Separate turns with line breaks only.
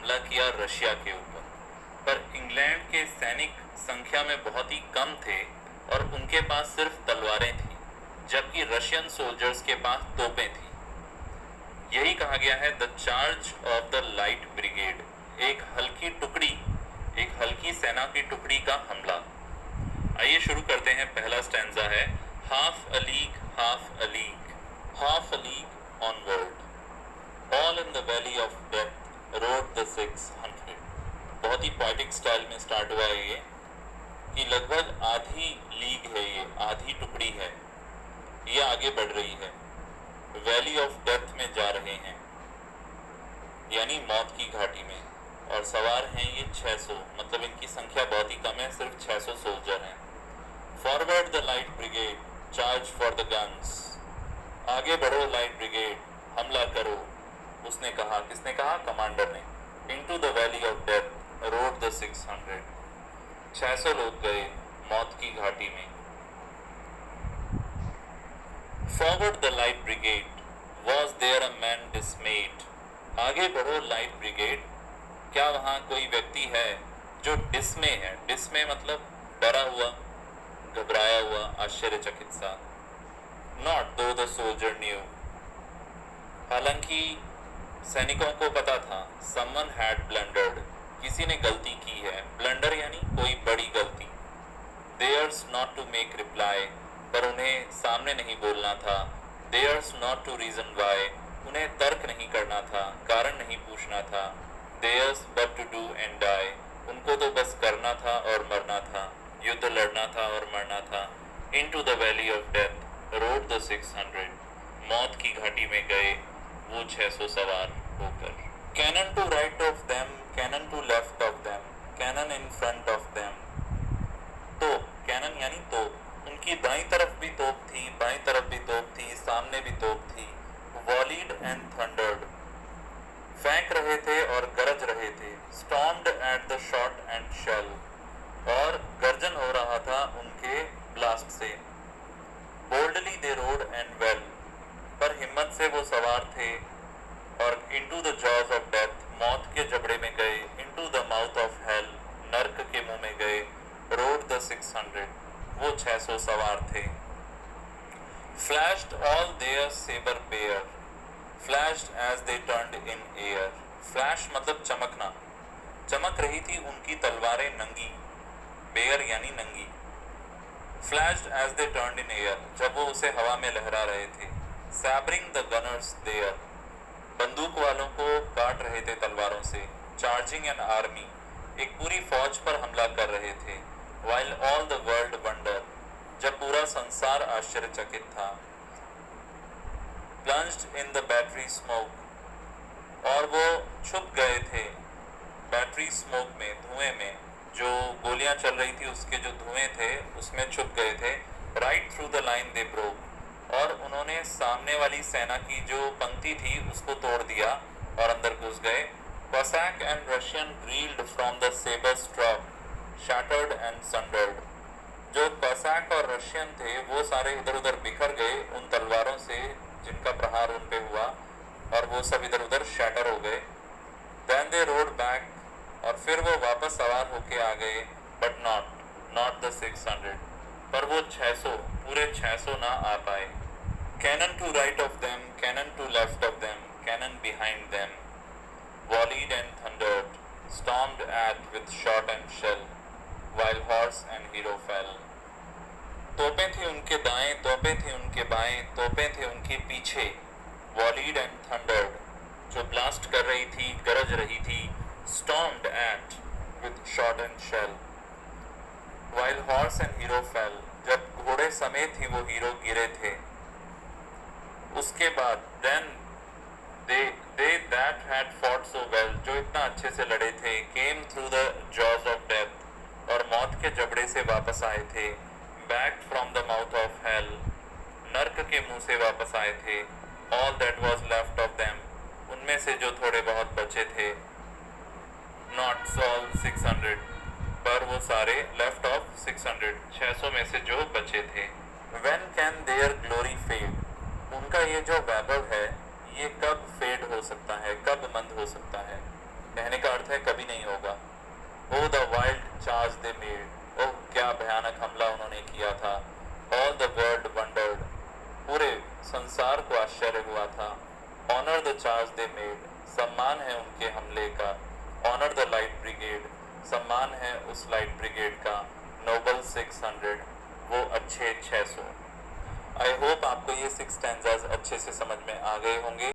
हमला किया रशिया के ऊपर, पर इंग्लैंड के सैनिक संख्या में बहुत ही कम थे और उनके पास सिर्फ तलवारें थीं, जबकि रशियन सोल्जर्स के पास तोपें थीं। यही कहा गया है the charge of the light brigade, एक हल्की सेना की टुकड़ी का हमला। आइए शुरू करते हैं। पहला स्टैंजा है half a league onward all in the valley of death rode the 600। बहुत ही पोएटिक स्टाइल में स्टार्ट हुआ है ये कि लगभग आधी लीग है, ये आधी टुकड़ी है, ये आगे बढ़ रही है, वैली ऑफ डेथ में जा रहे हैं, यानी मौत की घाटी में, और सवार हैं ये 600, मतलब इनकी संख्या बहुत ही कम है, सिर्फ 600 सोल्जर हैं। Forward the light brigade charge for the guns, आगे बढ़ो लाइट ब्रिगेड, हमला करो, उसने कहा। किसने कहा? कमांडर ने। Into the valley of death rode the 600, 600 लोग गए मौत की घाटी में। Forward the light brigade was there a man dismayed, आगे बढ़ो लाइट ब्रिगेड, क्या वहाँ कोई व्यक्ति है जो डिस्मे है? डिस्मे मतलब डरा हुआ, घबराया हुआ, आश्चर्यचकित सा। नॉट दो द सोल्जर न्यू, हालांकि सैनिकों को पता था। समवन हैड ब्लंडर्ड, किसी ने गलती की है। ब्लंडर यानी कोई बड़ी गलती। Theirs not to make reply, पर उन्हें सामने नहीं बोलना था। Theirs not to reason why, उन्हें तर्क नहीं करना था, कारण नहीं पूछना था। Theirs but to do and die, उनको तो बस करना था और मरना था, युद्ध लड़ना था और मरना था। Into the valley of death rode the 600, मौत की घाटी में गए वो 600 सवार होकर। Cannon to right of them, cannon to left of them, cannon in front of them. तो कैनन यानी तोप, उनकी दाईं तरफ भी तोप थी, बाईं तरफ भी तोप थी, सामने भी तोप थी। वॉलीड एंड थंडर्ड, फेंक रहे थे और गरज रहे थे। Stormed at the shot and shell, और गर्जन हो रहा था उनके ब्लास्ट से। Boldly they rode and well, पर हिम्मत से वो सवार थे और into the jaws of death, मौत के जबड़े में गए। Into the mouth of hell, नर्क के मुंह में गए। रोड द 600, वो 600 सवार थे। Flashed all their sabre bare, flashed as they turned in air. Flash मतलब चमकना, चमक रही थी उनकी तलवारें नंगी, बेयर यानी नंगी। Flashed as they turned in air, जब वो उसे हवा में लहरा रहे थे। सैबरिंग द गनर्स देयर, बंदूक वालों को काट रहे थे तलवारों से। चार्जिंग एन आर्मी, एक पूरी फौज पर हमला कर रहे थे। While all the world wonder, जब पूरा संसार आश्चर्यचकित था। Plunged in the battery smoke, और वो छुप गए थे बैटरी स्मोक में, धुएं में, जो गोलियां चल रही थी उसके जो धुएं थे उसमें छुप गए थे। Right through the line they broke, और उन्होंने सामने वाली सेना की जो पंक्ति थी उसको तोड़ दिया और अंदर घुस गए। Cossack and Russian reeled from the saber stroke, shattered and sundered, जो कॉसैक और रशियन थे वो सारे इधर उधर बिखर गए उन तलवारों से जिनका प्रहार उन पे हुआ, और वो सब इधर उधर शैटर हो गए। Then they rode back, और फिर वो वापस सवार होके आ गए। But not the 600, पर वो 600, पूरे 600 ना आ पाए। Cannon to right of them, cannon to left of them, cannon behind them, volleyed and thundered, stormed at with shot and shell, while horse and hero fell. तोपें थी उनके दाएं, तोपें थी उनके बाएं, तोपें थी उनके पीछे। वॉलीड एंड थंडर्ड, जो ब्लास्ट कर रही थी, गरज रही थी। Stormed at with shot and shell, while horse and hero fell, जब घोड़े समेत ही वो हीरो गिरे थे। उसके बाद then they that had fought so well, जो इतना अच्छे से लड़े थे, came through the jaws of death, और मौत के जबड़े से वापस आए थे। back from the mouth of hell, नर्क के मुंह से वापस आए थे। all that was left of them, उनमें से जो थोड़े बहुत बचे थे। not all 600, पर वो सारे left of 600, 600 में से जो बचे थे। when can their glory fade, उनका ये जो वैभव है ये कब फेड हो सकता है, कब मंद हो सकता है। कहने का अर्थ क्या भयानक हमला उन्होंने किया था। ऑल द वर्ल्ड वंडर्ड, पूरे संसार को आश्चर्य हुआ था। Honour the charge they made, सम्मान है उनके हमले का। ऑनर द लाइट ब्रिगेड, सम्मान है उस लाइट ब्रिगेड का। नोबल 600, वो अच्छे 600। आई होप आपको ये 6 स्टैंजाज अच्छे से समझ में आ गए होंगे।